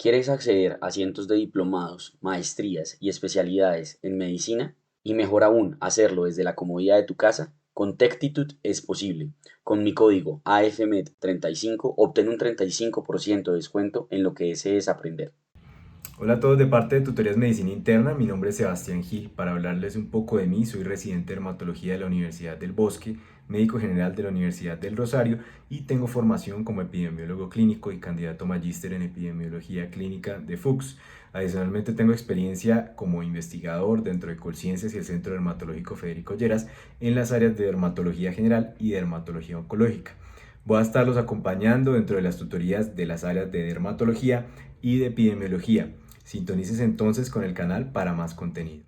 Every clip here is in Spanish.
¿Quieres acceder a cientos de diplomados, maestrías y especialidades en medicina? Y mejor aún, hacerlo desde la comodidad de tu casa. Con Tectitude es posible. Con mi código AFMED35 obtén un 35% de descuento en lo que desees aprender. Hola a todos de parte de Tutorías Medicina Interna, mi nombre es Sebastián Gil. Para hablarles un poco de mí, soy residente de dermatología de la Universidad del Bosque, médico general de la Universidad del Rosario y tengo formación como epidemiólogo clínico y candidato magíster en epidemiología clínica de FUCS. Adicionalmente tengo experiencia como investigador dentro de Colciencias y el Centro Dermatológico Federico Lleras en las áreas de dermatología general y dermatología oncológica. Voy a estarlos acompañando dentro de las tutorías de las áreas de dermatología y de epidemiología. Sintonices entonces con el canal para más contenido.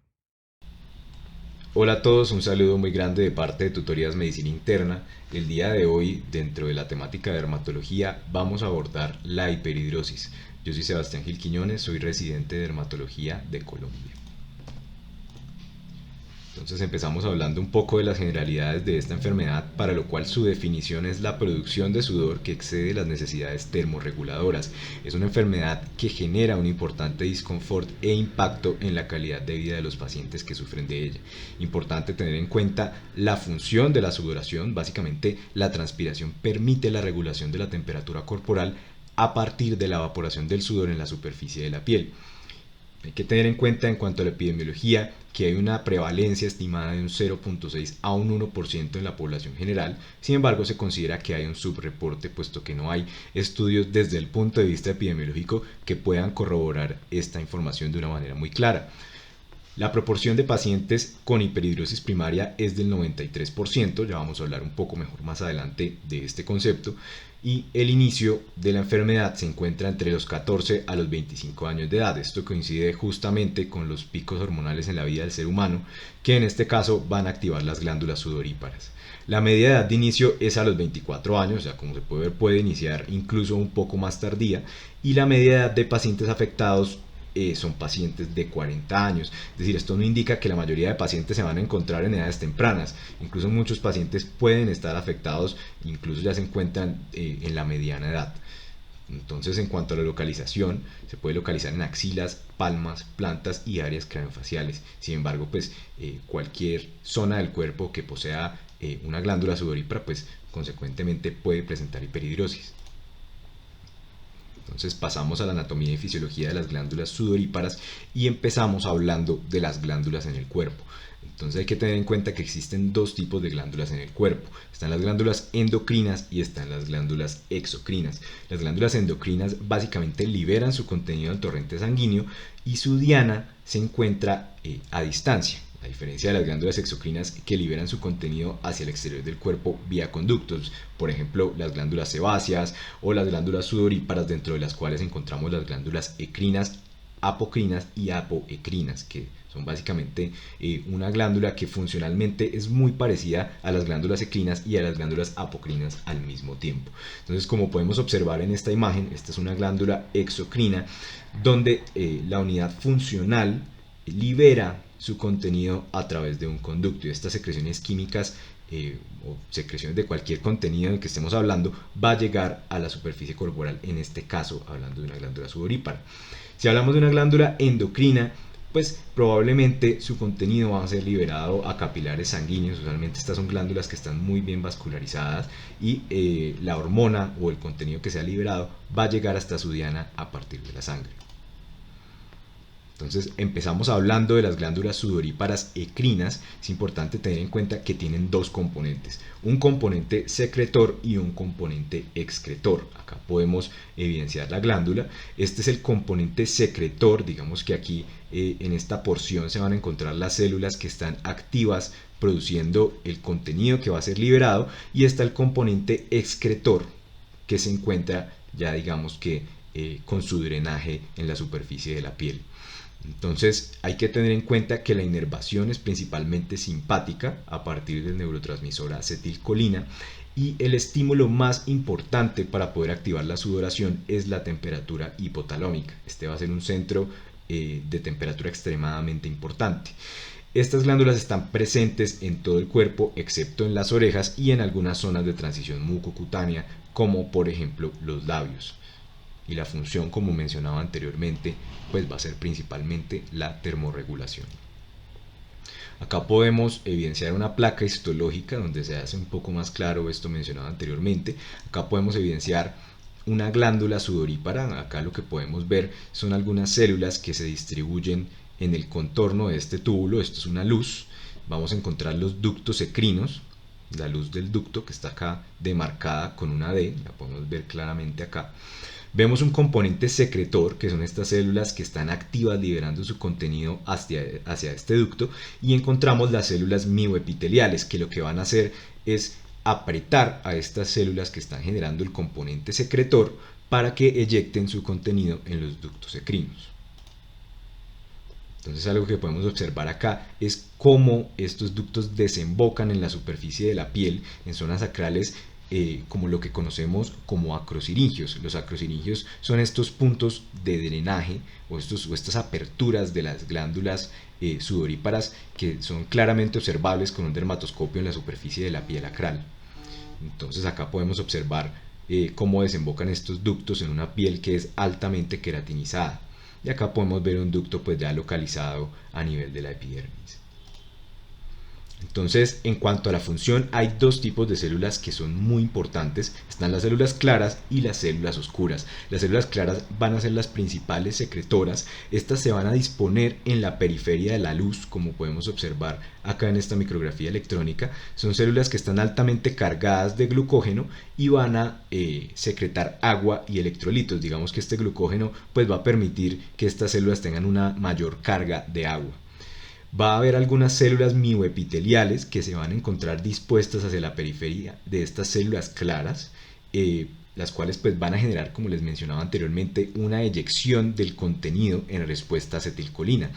Hola a todos, un saludo muy grande de parte de Tutorías Medicina Interna. El día de hoy, dentro de la temática de dermatología, vamos a abordar la hiperhidrosis. Yo soy Sebastián Gil Quiñones, soy residente de dermatología de Colombia. Entonces empezamos hablando un poco de las generalidades de esta enfermedad, para lo cual su definición es la producción de sudor que excede las necesidades termorreguladoras. Es una enfermedad que genera un importante disconfort e impacto en la calidad de vida de los pacientes que sufren de ella. Importante tener en cuenta la función de la sudoración. Básicamente, la transpiración permite la regulación de la temperatura corporal a partir de la evaporación del sudor en la superficie de la piel. Hay que tener en cuenta en cuanto a la epidemiología que hay una prevalencia estimada de un 0.6 a un 1% en la población general. Sin embargo, se considera que hay un subreporte, puesto que no hay estudios desde el punto de vista epidemiológico que puedan corroborar esta información de una manera muy clara. La proporción de pacientes con hiperhidrosis primaria es del 93%, ya vamos a hablar un poco mejor más adelante de este concepto, y el inicio de la enfermedad se encuentra entre los 14 a los 25 años de edad. Esto coincide justamente con los picos hormonales en la vida del ser humano, que en este caso van a activar las glándulas sudoríparas. La media edad de inicio es a los 24 años, o sea, como se puede ver, puede iniciar incluso un poco más tardía, y la media edad de pacientes afectados son pacientes de 40 años. Es decir, esto no indica que la mayoría de pacientes se van a encontrar en edades tempranas. Incluso muchos pacientes pueden estar afectados, incluso ya se encuentran en la mediana edad. Entonces, en cuanto a la localización, se puede localizar en axilas, palmas, plantas y áreas craneofaciales. Sin embargo, pues cualquier zona del cuerpo que posea una glándula sudorípara, pues consecuentemente puede presentar hiperhidrosis. Entonces pasamos a la anatomía y fisiología de las glándulas sudoríparas y empezamos hablando de las glándulas en el cuerpo. Entonces hay que tener en cuenta que existen dos tipos de glándulas en el cuerpo. Están las glándulas endocrinas y están las glándulas exocrinas. Las glándulas endocrinas básicamente liberan su contenido al torrente sanguíneo y su diana se encuentra a distancia, a diferencia de las glándulas exocrinas que liberan su contenido hacia el exterior del cuerpo vía conductos, por ejemplo las glándulas sebáceas o las glándulas sudoríparas, dentro de las cuales encontramos las glándulas ecrinas, apocrinas y apoecrinas, que son básicamente una glándula que funcionalmente es muy parecida a las glándulas ecrinas y a las glándulas apocrinas al mismo tiempo. Entonces, como podemos observar en esta imagen, esta es una glándula exocrina donde la unidad funcional libera su contenido a través de un conducto, y estas secreciones químicas o secreciones de cualquier contenido del que estemos hablando va a llegar a la superficie corporal, en este caso hablando de una glándula sudorípara. Si hablamos de una glándula endocrina, pues probablemente su contenido va a ser liberado a capilares sanguíneos. Usualmente estas son glándulas que están muy bien vascularizadas y la hormona o el contenido que sea liberado va a llegar hasta su diana a partir de la sangre. Entonces empezamos hablando de las glándulas sudoríparas ecrinas. Es importante tener en cuenta que tienen dos componentes, un componente secretor y un componente excretor. Acá podemos evidenciar la glándula. Este es el componente secretor. Digamos que aquí en esta porción se van a encontrar las células que están activas produciendo el contenido que va a ser liberado, y está el componente excretor, que se encuentra ya digamos que con su drenaje en la superficie de la piel. Entonces hay que tener en cuenta que la inervación es principalmente simpática a partir del neurotransmisor acetilcolina, y el estímulo más importante para poder activar la sudoración es la temperatura hipotalómica. Este va a ser un centro de temperatura extremadamente importante. Estas glándulas están presentes en todo el cuerpo excepto en las orejas y en algunas zonas de transición mucocutánea, como por ejemplo los labios. y la función, como mencionaba anteriormente, pues va a ser principalmente la termorregulación. Acá podemos evidenciar una placa histológica donde se hace un poco más claro esto mencionado anteriormente. Acá podemos evidenciar una glándula sudorípara. Acá lo que podemos ver son algunas células que se distribuyen en el contorno de este túbulo. Esto es una luz. Vamos a encontrar los ductos ecrinos, la luz del ducto que está acá demarcada con una D, la podemos ver claramente acá. Vemos un componente secretor, que son estas células que están activas liberando su contenido hacia este ducto, y encontramos las células mioepiteliales, que lo que van a hacer es apretar a estas células que están generando el componente secretor para que eyecten su contenido en los ductos ecrinos. Entonces algo que podemos observar acá es cómo estos ductos desembocan en la superficie de la piel, en zonas sacrales, como lo que conocemos como acrosiringios. Los acrosiringios son estos puntos de drenaje o estas aperturas de las glándulas sudoríparas que son claramente observables con un dermatoscopio en la superficie de la piel acral. Entonces acá podemos observar cómo desembocan estos ductos en una piel que es altamente queratinizada. Y acá podemos ver un ducto pues ya localizado a nivel de la epidermis. Entonces, en cuanto a la función, hay dos tipos de células que son muy importantes. Están las células claras y las células oscuras. Las células claras van a ser las principales secretoras. Estas se van a disponer en la periferia de la luz, como podemos observar acá en esta micrografía electrónica. Son células que están altamente cargadas de glucógeno y van a secretar agua y electrolitos. Digamos que este glucógeno pues va a permitir que estas células tengan una mayor carga de agua. Va a haber algunas células mioepiteliales que se van a encontrar dispuestas hacia la periferia de estas células claras, las cuales pues van a generar, como les mencionaba anteriormente, una eyección del contenido en respuesta a acetilcolina.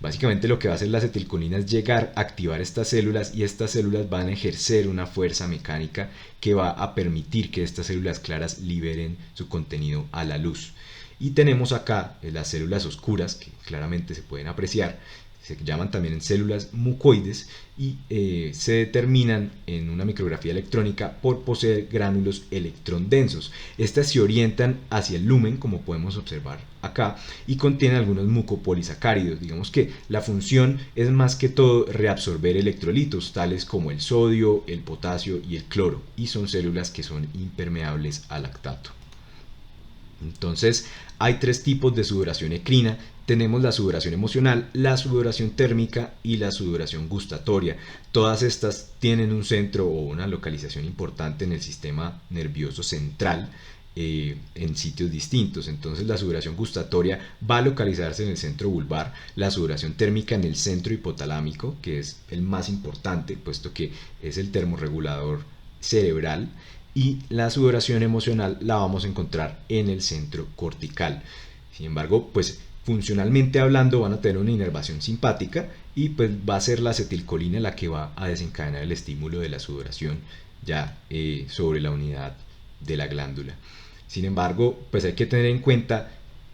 Básicamente lo que va a hacer la acetilcolina es llegar a activar estas células, y estas células van a ejercer una fuerza mecánica que va a permitir que estas células claras liberen su contenido a la luz. Y tenemos acá las células oscuras, que claramente se pueden apreciar. Se llaman también células mucoides y se determinan en una micrografía electrónica por poseer gránulos electrondensos. Estas se orientan hacia el lumen, como podemos observar acá, y contienen algunos mucopolisacáridos. Digamos que la función es más que todo reabsorber electrolitos tales como el sodio, el potasio y el cloro, y son células que son impermeables al lactato. Entonces hay tres tipos de sudoración ecrina. Tenemos la sudoración emocional, la sudoración térmica y la sudoración gustatoria. Todas estas tienen un centro o una localización importante en el sistema nervioso central, en sitios distintos. Entonces la sudoración gustatoria va a localizarse en el centro vulvar, la sudoración térmica en el centro hipotalámico, que es el más importante puesto que es el termorregulador cerebral, y la sudoración emocional la vamos a encontrar en el centro cortical. Sin embargo, pues funcionalmente hablando van a tener una inervación simpática, y pues va a ser la acetilcolina la que va a desencadenar el estímulo de la sudoración ya sobre la unidad de la glándula. Sin embargo, pues hay que tener en cuenta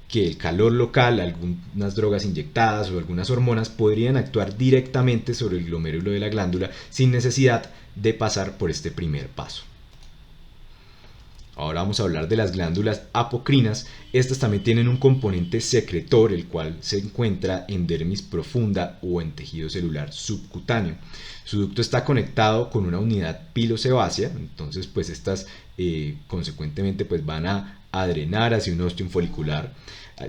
que el calor local, algunas drogas inyectadas o algunas hormonas podrían actuar directamente sobre el glomérulo de la glándula sin necesidad de pasar por este primer paso. Ahora vamos a hablar de las glándulas apocrinas. Estas también tienen un componente secretor, el cual se encuentra en dermis profunda o en tejido celular subcutáneo. Su ducto está conectado con una unidad pilosebácea, entonces pues estas consecuentemente pues van a drenar hacia un ostium folicular.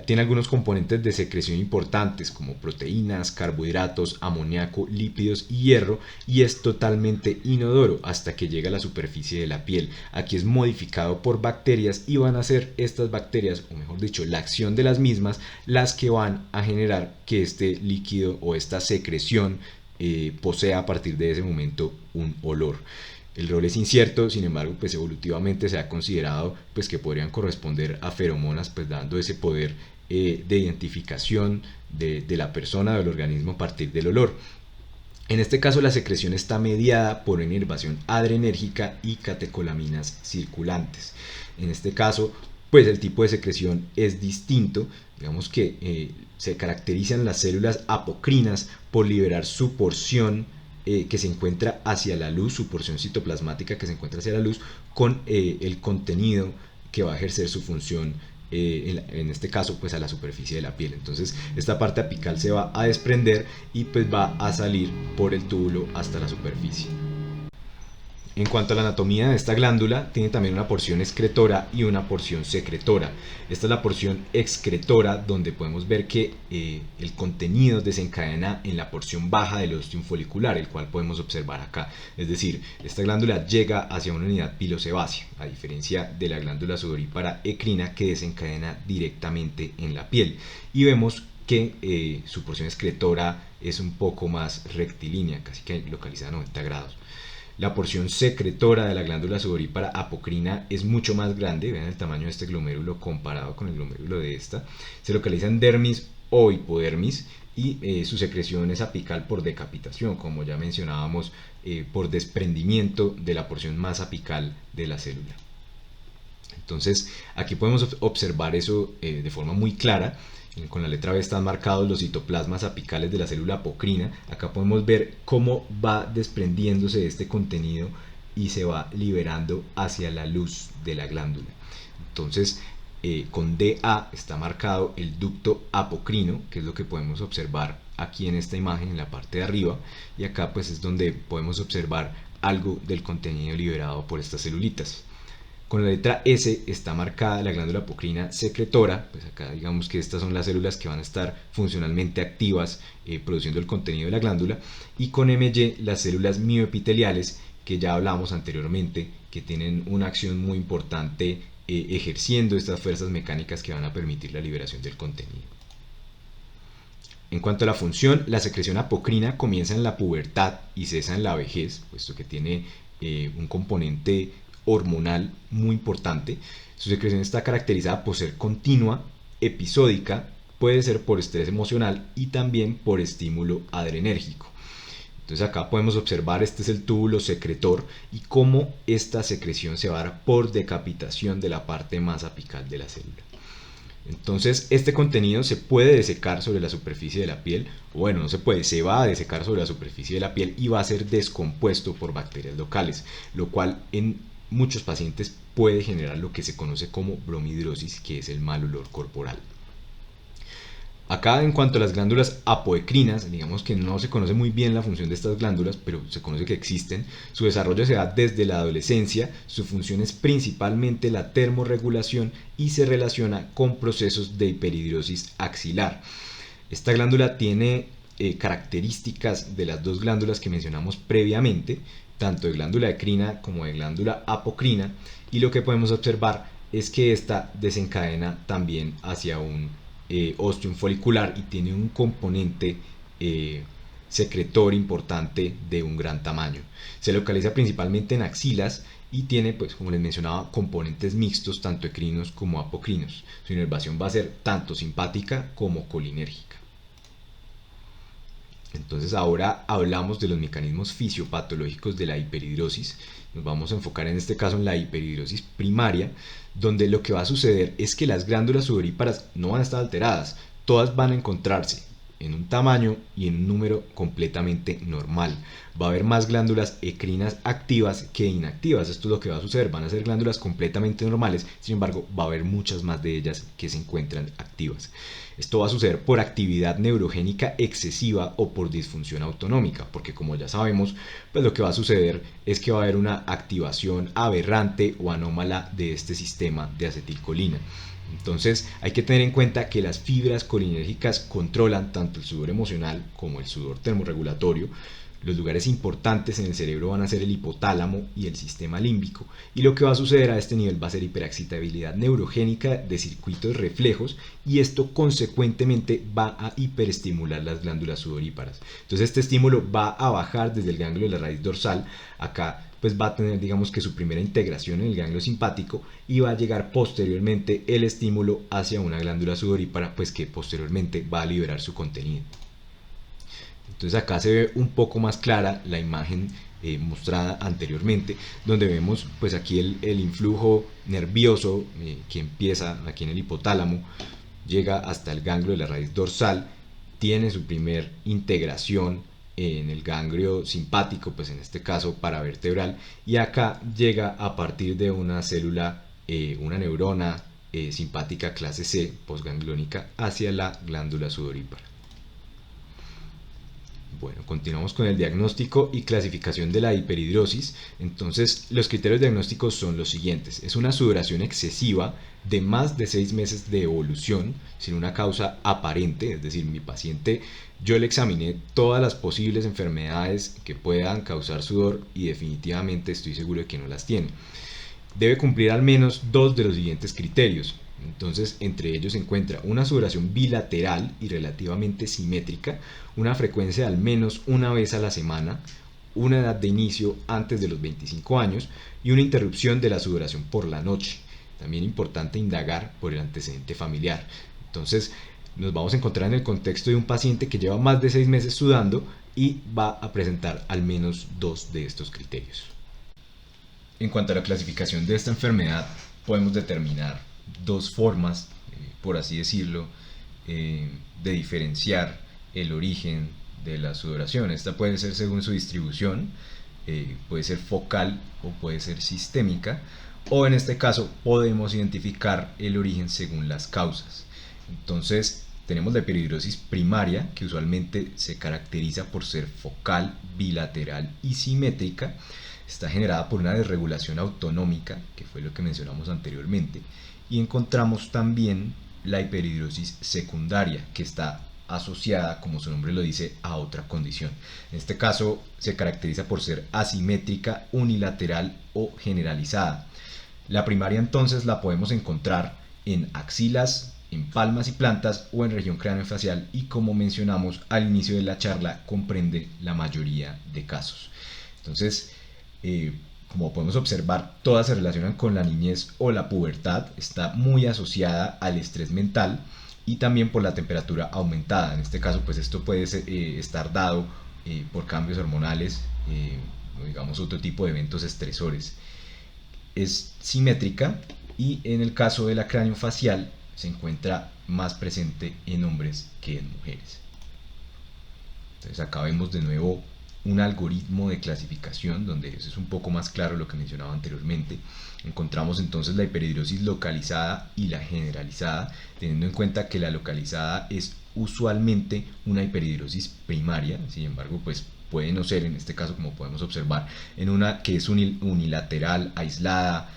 Tiene algunos componentes de secreción importantes como proteínas, carbohidratos, amoníaco, lípidos y hierro, y es totalmente inodoro hasta que llega a la superficie de la piel. Aquí es modificado por bacterias, y van a ser estas bacterias, o mejor dicho, la acción de las mismas, las que van a generar que este líquido o esta secreción posea a partir de ese momento un olor. El rol es incierto, sin embargo, pues evolutivamente se ha considerado pues que podrían corresponder a feromonas, pues dando ese poder de identificación de la persona, del organismo a partir del olor. En este caso la secreción está mediada por una inervación adrenérgica y catecolaminas circulantes. En este caso, pues el tipo de secreción es distinto. Digamos que se caracterizan las células apocrinas por liberar su porción que se encuentra hacia la luz, su porción citoplasmática que se encuentra hacia la luz, con el contenido que va a ejercer su función en este caso pues a la superficie de la piel. Entonces esta parte apical se va a desprender y pues va a salir por el túbulo hasta la superficie. En cuanto a la anatomía de esta glándula, tiene también una porción excretora y una porción secretora. Esta es la porción excretora, donde podemos ver que el contenido desencadena en la porción baja del ostium folicular, el cual podemos observar acá. Es decir, esta glándula llega hacia una unidad pilosebácea, a diferencia de la glándula sudorípara ecrina, que desencadena directamente en la piel. Y vemos que su porción excretora es un poco más rectilínea, casi que localizada a 90 grados. La porción secretora de la glándula sudorípara apocrina es mucho más grande. Vean el tamaño de este glomérulo comparado con el glomérulo de esta. Se localiza en dermis o hipodermis y su secreción es apical por decapitación, como ya mencionábamos, por desprendimiento de la porción más apical de la célula. Entonces aquí podemos observar eso de forma muy clara. Con la letra B están marcados los citoplasmas apicales de la célula apocrina. Acá podemos ver cómo va desprendiéndose de este contenido y se va liberando hacia la luz de la glándula. Entonces con DA está marcado el ducto apocrino, que es lo que podemos observar aquí en esta imagen en la parte de arriba, y acá pues es donde podemos observar algo del contenido liberado por estas celulitas. Con la letra S está marcada la glándula apocrina secretora, pues acá digamos que estas son las células que van a estar funcionalmente activas produciendo el contenido de la glándula, y con MY las células mioepiteliales, que ya hablamos anteriormente, que tienen una acción muy importante ejerciendo estas fuerzas mecánicas que van a permitir la liberación del contenido. En cuanto a la función, la secreción apocrina comienza en la pubertad y cesa en la vejez, puesto que tiene un componente hormonal muy importante. Su secreción está caracterizada por ser continua, episódica, puede ser por estrés emocional y también por estímulo adrenérgico. Entonces acá podemos observar, este es el túbulo secretor y cómo esta secreción se va a dar por decapitación de la parte más apical de la célula. Entonces este contenido se puede desecar sobre la superficie de la piel, o bueno, no se puede, se va a desecar sobre la superficie de la piel y va a ser descompuesto por bacterias locales, lo cual en muchos pacientes puede generar lo que se conoce como bromidrosis, que es el mal olor corporal. Acá en cuanto a las glándulas apoecrinas, digamos que no se conoce muy bien la función de estas glándulas, pero se conoce que existen. Su desarrollo se da desde la adolescencia, su función es principalmente la termorregulación y se relaciona con procesos de hiperhidrosis axilar. Esta glándula tiene características de las dos glándulas que mencionamos previamente, tanto de glándula ecrina como de glándula apocrina, y lo que podemos observar es que esta desencadena también hacia un ostium folicular y tiene un componente secretor importante de un gran tamaño. Se localiza principalmente en axilas y tiene, pues como les mencionaba, componentes mixtos, tanto ecrinos como apocrinos. Su inervación va a ser tanto simpática como colinérgica. Entonces ahora hablamos de los mecanismos fisiopatológicos de la hiperhidrosis. Nos vamos a enfocar en este caso en la hiperhidrosis primaria, donde lo que va a suceder es que las glándulas sudoríparas no van a estar alteradas, todas van a encontrarse en un tamaño y en un número completamente normal. Va a haber más glándulas ecrinas activas que inactivas. Esto es lo que va a suceder, van a ser glándulas completamente normales, sin embargo va a haber muchas más de ellas que se encuentran activas. Esto va a suceder por actividad neurogénica excesiva o por disfunción autonómica, porque como ya sabemos, pues lo que va a suceder es que va a haber una activación aberrante o anómala de este sistema de acetilcolina. Entonces hay que tener en cuenta que las fibras colinérgicas controlan tanto el sudor emocional como el sudor termorregulatorio. Los lugares importantes en el cerebro van a ser el hipotálamo y el sistema límbico, y lo que va a suceder a este nivel va a ser hiperexcitabilidad neurogénica de circuitos reflejos, y esto consecuentemente va a hiperestimular las glándulas sudoríparas. Entonces este estímulo va a bajar desde el ganglio de la raíz dorsal. Acá pues va a tener, digamos que su primera integración en el ganglio simpático, y va a llegar posteriormente el estímulo hacia una glándula sudorípara, pues que posteriormente va a liberar su contenido. Entonces acá se ve un poco más clara la imagen mostrada anteriormente, donde vemos pues aquí el influjo nervioso que empieza aquí en el hipotálamo, llega hasta el ganglio de la raíz dorsal, tiene su primer integración en el ganglio simpático, pues en este caso paravertebral, y acá llega a partir de una célula, una neurona simpática clase C postgangliónica hacia la glándula sudorípara. Bueno, continuamos con el diagnóstico y clasificación de la hiperhidrosis. Entonces, los criterios diagnósticos son los siguientes. Es una sudoración excesiva de más de 6 meses de evolución sin una causa aparente, es decir, mi paciente, yo le examiné todas las posibles enfermedades que puedan causar sudor y definitivamente estoy seguro de que no las tiene. Debe cumplir al menos 2 de los siguientes criterios. Entonces, entre ellos se encuentra una sudoración bilateral y relativamente simétrica, una frecuencia de al menos una vez a la semana, una edad de inicio antes de los 25 años y una interrupción de la sudoración por la noche. También importante indagar por el antecedente familiar. Entonces, nos vamos a encontrar en el contexto de un paciente que lleva más de 6 meses sudando y va a presentar al menos 2 de estos criterios. En cuanto a la clasificación de esta enfermedad, podemos determinar 2 formas, por así decirlo, de diferenciar el origen de la sudoración. Esta puede ser según su distribución, puede ser focal o puede ser sistémica, o en este caso podemos identificar el origen según las causas. Entonces tenemos la hiperhidrosis primaria, que usualmente se caracteriza por ser focal, bilateral y simétrica. Está generada por una desregulación autonómica, que fue lo que mencionamos anteriormente, y encontramos también la hiperhidrosis secundaria, que está asociada, como su nombre lo dice, a otra condición. En este caso se caracteriza por ser asimétrica, unilateral o generalizada. La primaria entonces la podemos encontrar en axilas, en palmas y plantas o en región craneofacial, y como mencionamos al inicio de la charla, comprende la mayoría de casos. Entonces, como podemos observar, todas se relacionan con la niñez o la pubertad, está muy asociada al estrés mental y también por la temperatura aumentada. En este caso, pues esto puede estar dado por cambios hormonales, o digamos otro tipo de eventos estresores. Es simétrica y en el caso de la craneofacial se encuentra más presente en hombres que en mujeres. Entonces acá vemos de nuevo un algoritmo de clasificación donde es un poco más claro lo que mencionaba anteriormente. Encontramos entonces la hiperhidrosis localizada y la generalizada, teniendo en cuenta que la localizada es usualmente una hiperhidrosis primaria. Sin embargo, pues puede no ser en este caso, como podemos observar, en una que es unilateral, aislada,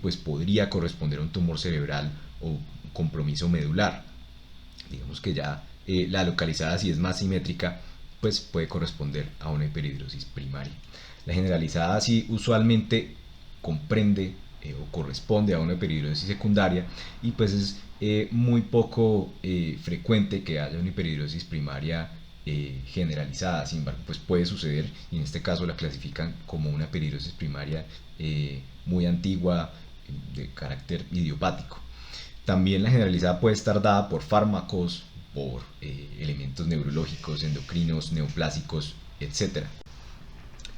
pues podría corresponder a un tumor cerebral o un compromiso medular. Digamos que ya la localizada, si es más simétrica, pues puede corresponder a una hiperhidrosis primaria. La generalizada sí usualmente comprende o corresponde a una hiperhidrosis secundaria, y pues es muy poco frecuente que haya una hiperhidrosis primaria generalizada. Sin embargo, pues puede suceder, y en este caso la clasifican como una hiperhidrosis primaria muy antigua, de carácter idiopático. También la generalizada puede estar dada por fármacos, por elementos neurológicos, endocrinos, neoplásicos, etc.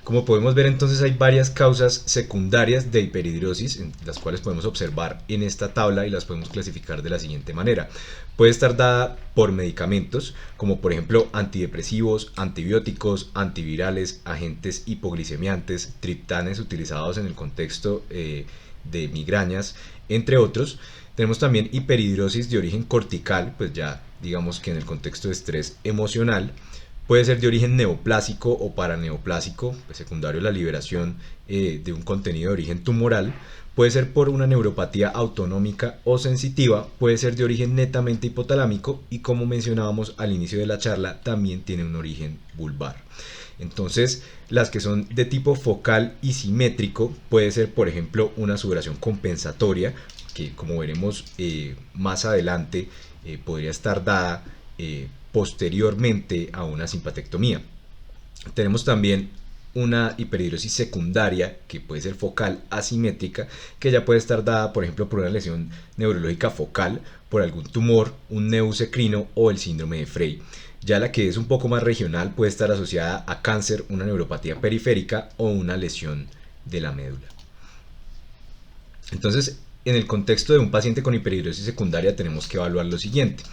Como podemos ver, entonces hay varias causas secundarias de hiperhidrosis, las cuales podemos observar en esta tabla y las podemos clasificar de la siguiente manera. Puede estar dada por medicamentos, como por ejemplo antidepresivos, antibióticos, antivirales, agentes hipoglicemiantes, triptanes utilizados en el contexto de migrañas, entre otros. Tenemos también hiperhidrosis de origen cortical, pues ya digamos que en el contexto de estrés emocional. Puede ser de origen neoplásico o paraneoplásico, pues secundario a la liberación de un contenido de origen tumoral. Puede ser por una neuropatía autonómica o sensitiva, puede ser de origen netamente hipotalámico y, como mencionábamos al inicio de la charla, también tiene un origen vulvar. Entonces, las que son de tipo focal y simétrico puede ser, por ejemplo, una sudoración compensatoria, que como veremos más adelante podría estar dada posteriormente a una simpatectomía. Tenemos también una hiperhidrosis secundaria, que puede ser focal asimétrica, que ya puede estar dada, por ejemplo, por una lesión neurológica focal, por algún tumor, un neuroendocrino o el síndrome de Frey. Ya la que es un poco más regional puede estar asociada a cáncer, una neuropatía periférica o una lesión de la médula. Entonces, en el contexto de un paciente con hiperhidrosis secundaria tenemos que evaluar lo siguiente.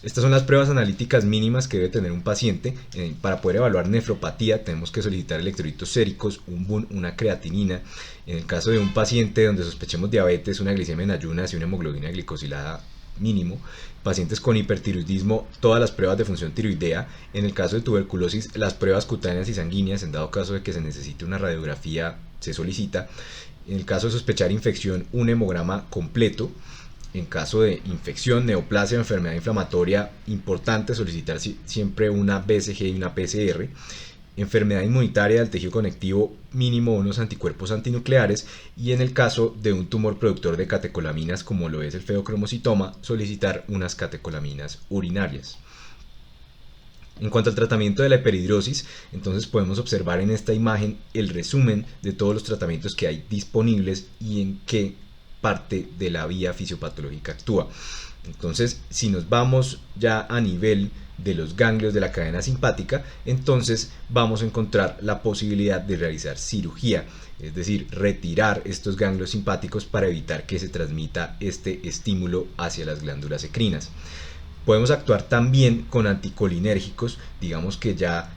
Estas son las pruebas analíticas mínimas que debe tener un paciente. Para poder evaluar nefropatía tenemos que solicitar electrolitos séricos, un BUN, una creatinina. En el caso de un paciente donde sospechemos diabetes, una glicemia en ayunas y una hemoglobina glicosilada mínimo. Pacientes con hipertiroidismo, todas las pruebas de función tiroidea. En el caso de tuberculosis, las pruebas cutáneas y sanguíneas, en dado caso de que se necesite una radiografía, se solicita. En el caso de sospechar infección, un hemograma completo. En caso de infección, neoplasia o enfermedad inflamatoria, importante solicitar siempre una BCG y una PCR. Enfermedad inmunitaria del tejido conectivo, mínimo unos anticuerpos antinucleares, y en el caso de un tumor productor de catecolaminas como lo es el feocromocitoma, solicitar unas catecolaminas urinarias. En cuanto al tratamiento de la hiperhidrosis, entonces podemos observar en esta imagen el resumen de todos los tratamientos que hay disponibles y en qué parte de la vía fisiopatológica actúa. Entonces, si nos vamos ya a nivel de los ganglios de la cadena simpática, entonces vamos a encontrar la posibilidad de realizar cirugía, es decir, retirar estos ganglios simpáticos para evitar que se transmita este estímulo hacia las glándulas endocrinas. Podemos actuar también con anticolinérgicos, digamos que ya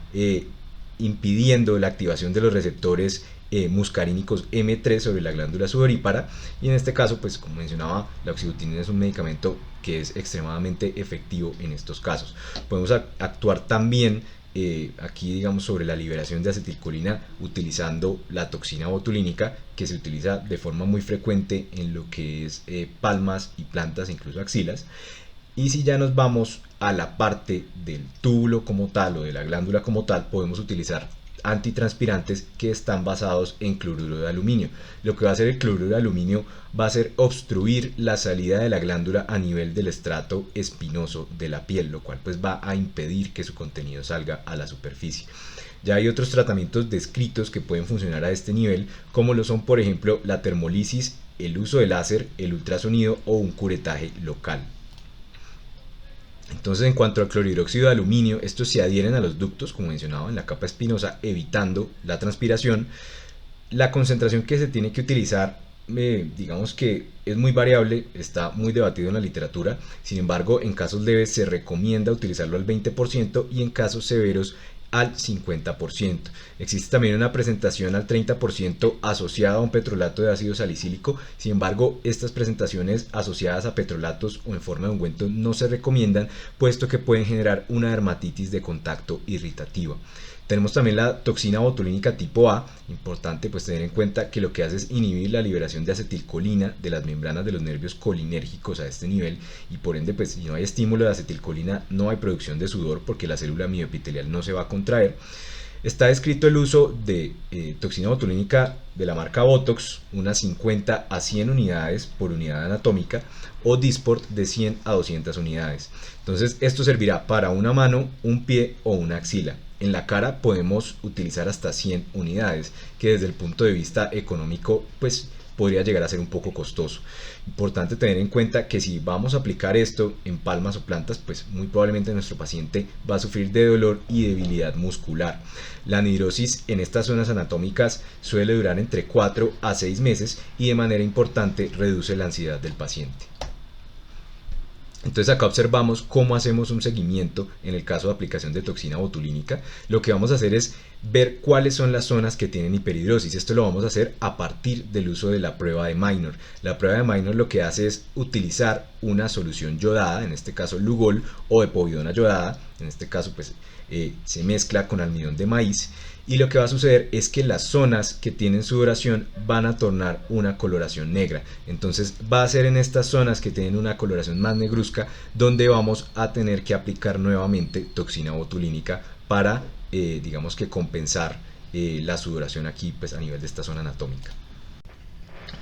impidiendo la activación de los receptores muscarínicos M3 sobre la glándula sudorípara, y en este caso, pues como mencionaba, la oxybutinina es un medicamento que es extremadamente efectivo en estos casos. Podemos actuar también aquí digamos sobre la liberación de acetilcolina utilizando la toxina botulínica, que se utiliza de forma muy frecuente en lo que es palmas y plantas, incluso axilas. Y si ya nos vamos a la parte del túbulo como tal o de la glándula como tal, podemos utilizar antitranspirantes que están basados en cloruro de aluminio. Lo que va a hacer el cloruro de aluminio va a ser obstruir la salida de la glándula a nivel del estrato espinoso de la piel, lo cual pues va a impedir que su contenido salga a la superficie. Ya hay otros tratamientos descritos que pueden funcionar a este nivel, como lo son por ejemplo la termolisis, el uso de láser, el ultrasonido o un curetaje local. Entonces, en cuanto al clorhidróxido de aluminio, estos se adhieren a los ductos, como mencionaba, en la capa espinosa, evitando la transpiración. La concentración que se tiene que utilizar, digamos que es muy variable, está muy debatido en la literatura. Sin embargo, en casos leves se recomienda utilizarlo al 20% y en casos severos al 50%. Existe también una presentación al 30% asociada a un petrolato de ácido salicílico. Sin embargo, estas presentaciones asociadas a petrolatos o en forma de ungüento no se recomiendan, puesto que pueden generar una dermatitis de contacto irritativa. Tenemos también la toxina botulínica tipo A, importante pues tener en cuenta que lo que hace es inhibir la liberación de acetilcolina de las membranas de los nervios colinérgicos a este nivel, y por ende pues si no hay estímulo de acetilcolina no hay producción de sudor porque la célula mioepitelial no se va a contraer. Está descrito el uso de toxina botulínica de la marca Botox, unas 50 a 100 unidades por unidad anatómica, o Dysport de 100 a 200 unidades. Entonces esto servirá para una mano, un pie o una axila. En la cara podemos utilizar hasta 100 unidades, que desde el punto de vista económico pues podría llegar a ser un poco costoso. Importante tener en cuenta que si vamos a aplicar esto en palmas o plantas, pues muy probablemente nuestro paciente va a sufrir de dolor y debilidad muscular. La anhidrosis en estas zonas anatómicas suele durar entre 4 a 6 meses y de manera importante reduce la ansiedad del paciente. Entonces acá observamos cómo hacemos un seguimiento en el caso de aplicación de toxina botulínica. Lo que vamos a hacer es ver cuáles son las zonas que tienen hiperhidrosis. Esto lo vamos a hacer a partir del uso de la prueba de Minor. La prueba de Minor lo que hace es utilizar una solución yodada, en este caso Lugol, o de povidona yodada, en este caso pues se mezcla con almidón de maíz, y lo que va a suceder es que las zonas que tienen sudoración van a tornar una coloración negra. Entonces va a ser en estas zonas que tienen una coloración más negruzca donde vamos a tener que aplicar nuevamente toxina botulínica para digamos que compensar la sudoración aquí pues a nivel de esta zona anatómica.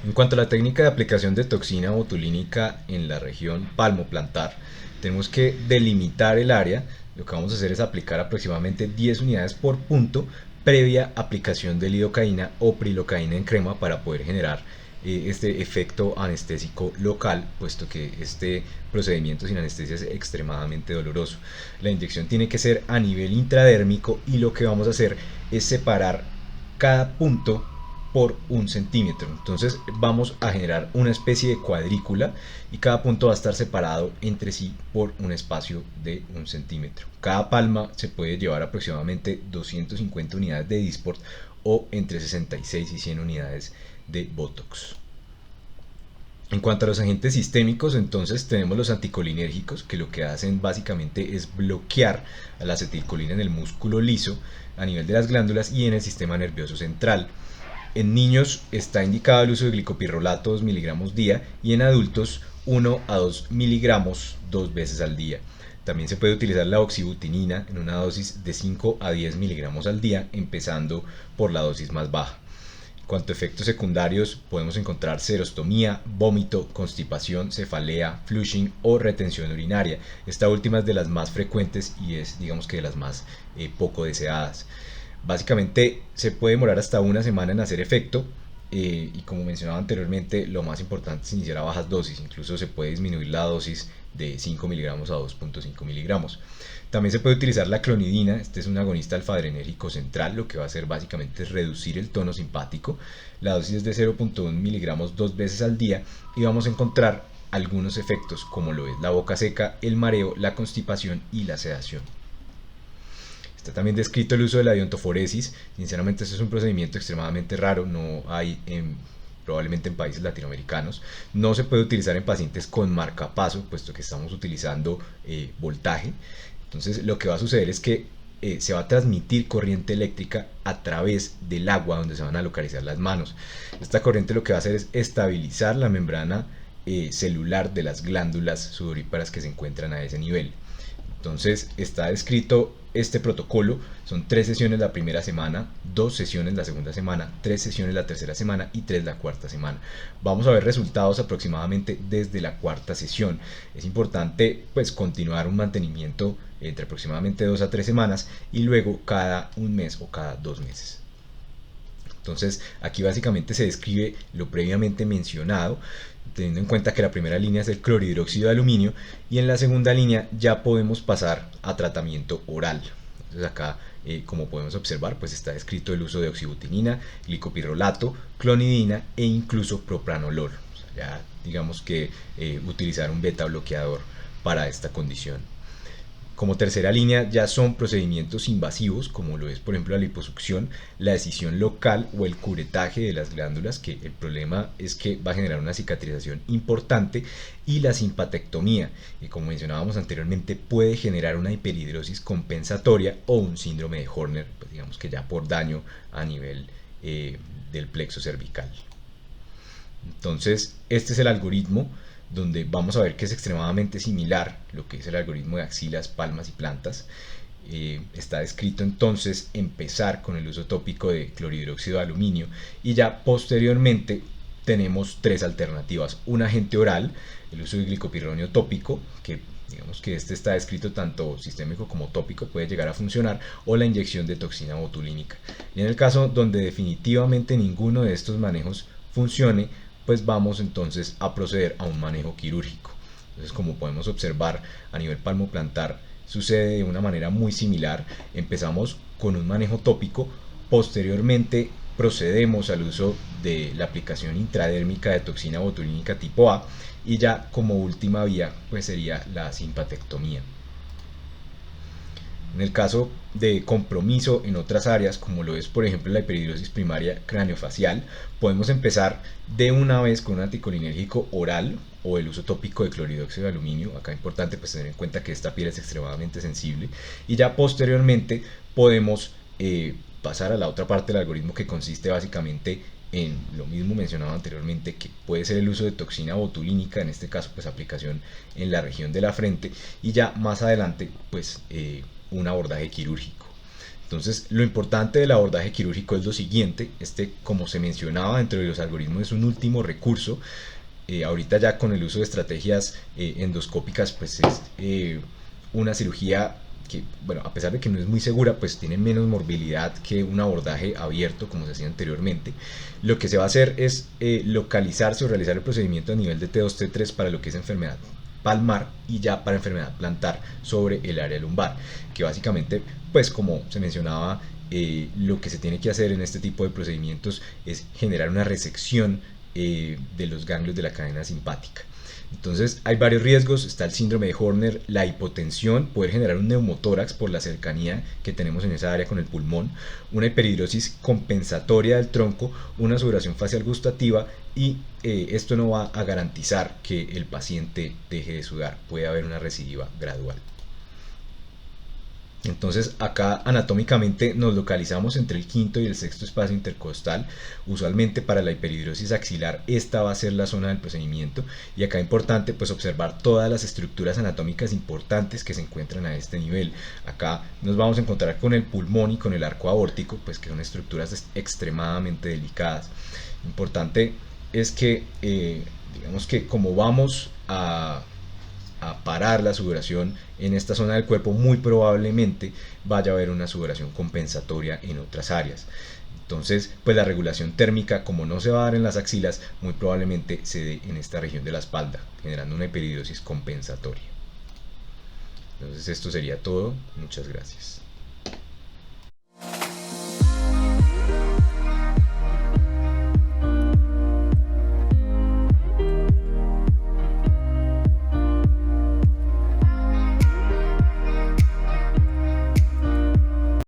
En cuanto a la técnica de aplicación de toxina botulínica en la región palmoplantar, tenemos que delimitar el área. Lo que vamos a hacer es aplicar aproximadamente 10 unidades por punto previa aplicación de lidocaína o prilocaína en crema para poder generar este efecto anestésico local, puesto que este procedimiento sin anestesia es extremadamente doloroso. La inyección tiene que ser a nivel intradérmico y lo que vamos a hacer es separar cada punto por 1 centímetro. Entonces vamos a generar una especie de cuadrícula y cada punto va a estar separado entre sí por un espacio de 1 centímetro. Cada palma se puede llevar aproximadamente 250 unidades de Dysport o entre 66 y 100 unidades de Botox. En cuanto a los agentes sistémicos, entonces tenemos los anticolinérgicos, que lo que hacen básicamente es bloquear a la acetilcolina en el músculo liso a nivel de las glándulas y en el sistema nervioso central. En niños está indicado el uso de glicopirrolato 2 miligramos día y en adultos 1 a 2 miligramos 2 veces al día. También se puede utilizar la oxibutinina en una dosis de 5 a 10 miligramos al día, empezando por la dosis más baja. En cuanto a efectos secundarios, podemos encontrar serostomía, vómito, constipación, cefalea, flushing o retención urinaria. Esta última es de las más frecuentes y es, digamos que de las más poco deseadas. Básicamente se puede demorar hasta una semana en hacer efecto y como mencionaba anteriormente, lo más importante es iniciar a bajas dosis. Incluso se puede disminuir la dosis de 5 miligramos a 2.5 miligramos. También se puede utilizar la clonidina. Este es un agonista alfa-adrenérgico central. Lo que va a hacer básicamente es reducir el tono simpático. La dosis es de 0.1 miligramos 2 veces al día y vamos a encontrar algunos efectos como lo es la boca seca, el mareo, la constipación y la sedación. Está también descrito el uso de la iontoforesis. Sinceramente, este es un procedimiento extremadamente raro, no hay probablemente en países latinoamericanos. No se puede utilizar en pacientes con marcapaso, puesto que estamos utilizando voltaje. Entonces, lo que va a suceder es que se va a transmitir corriente eléctrica a través del agua donde se van a localizar las manos. Esta corriente lo que va a hacer es estabilizar la membrana celular de las glándulas sudoríparas que se encuentran a ese nivel. Entonces está descrito este protocolo, son 3 sesiones la primera semana, 2 sesiones la segunda semana, 3 sesiones la tercera semana y 3 la cuarta semana. Vamos a ver resultados aproximadamente desde la cuarta sesión. Es importante pues continuar un mantenimiento entre aproximadamente 2 a 3 semanas y luego cada un mes o cada 2 meses. Entonces aquí básicamente se describe lo previamente mencionado, teniendo en cuenta que la primera línea es el clorhidróxido de aluminio y en la segunda línea ya podemos pasar a tratamiento oral. Entonces acá como podemos observar pues está descrito el uso de oxibutinina, glicopirrolato, clonidina e incluso propranolol. O sea, ya digamos que utilizar un beta bloqueador para esta condición. Como tercera línea ya son procedimientos invasivos, como lo es por ejemplo la liposucción, la escisión local o el curetaje de las glándulas, que el problema es que va a generar una cicatrización importante, y la simpatectomía, que como mencionábamos anteriormente puede generar una hiperhidrosis compensatoria o un síndrome de Horner, pues digamos que ya por daño a nivel del plexo cervical. Entonces este es el algoritmo donde vamos a ver que es extremadamente similar lo que es el algoritmo de axilas, palmas y plantas. Está descrito entonces empezar con el uso tópico de clorhidróxido de aluminio y ya posteriormente tenemos 3 alternativas: un agente oral, el uso de glicopironio tópico, que digamos que este está descrito tanto sistémico como tópico, puede llegar a funcionar, o la inyección de toxina botulínica. Y en el caso donde definitivamente ninguno de estos manejos funcione, pues vamos entonces a proceder a un manejo quirúrgico. Entonces, como podemos observar a nivel palmoplantar, sucede de una manera muy similar. Empezamos con un manejo tópico, posteriormente procedemos al uso de la aplicación intradérmica de toxina botulínica tipo A y ya como última vía pues sería la simpatectomía. En el caso de compromiso en otras áreas, como lo es por ejemplo la hiperhidrosis primaria craneofacial, podemos empezar de una vez con un anticolinérgico oral o el uso tópico de clorhidróxido de aluminio. Acá es importante pues tener en cuenta que esta piel es extremadamente sensible, y ya posteriormente podemos pasar a la otra parte del algoritmo, que consiste básicamente en lo mismo mencionado anteriormente, que puede ser el uso de toxina botulínica, en este caso pues aplicación en la región de la frente, y ya más adelante pues un abordaje quirúrgico. Entonces lo importante del abordaje quirúrgico es lo siguiente: como se mencionaba dentro de los algoritmos, es un último recurso. Ahorita ya con el uso de estrategias endoscópicas pues es una cirugía que, bueno, a pesar de que no es muy segura, pues tiene menos morbilidad que un abordaje abierto como se hacía anteriormente. Lo que se va a hacer es localizarse o realizar el procedimiento a nivel de T2, T3 para lo que es enfermedad palmar, y ya para enfermedad plantar sobre el área lumbar, que básicamente pues como se mencionaba lo que se tiene que hacer en este tipo de procedimientos es generar una resección de los ganglios de la cadena simpática. Entonces hay varios riesgos, está el síndrome de Horner, la hipotensión, poder generar un neumotórax por la cercanía que tenemos en esa área con el pulmón, una hiperhidrosis compensatoria del tronco, una sudoración facial gustativa y esto no va a garantizar que el paciente deje de sudar, puede haber una recidiva gradual. Entonces acá anatómicamente nos localizamos entre el quinto y el sexto espacio intercostal. Usualmente para la hiperhidrosis axilar esta va a ser la zona del procedimiento, y acá es importante pues observar todas las estructuras anatómicas importantes que se encuentran a este nivel. Acá nos vamos a encontrar con el pulmón y con el arco aórtico, pues que son estructuras extremadamente delicadas. Importante es que digamos que como vamos a parar la sudoración en esta zona del cuerpo, muy probablemente vaya a haber una sudoración compensatoria en otras áreas. Entonces, pues la regulación térmica, como no se va a dar en las axilas, muy probablemente se dé en esta región de la espalda, generando una hiperhidrosis compensatoria. Entonces, esto sería todo. Muchas gracias.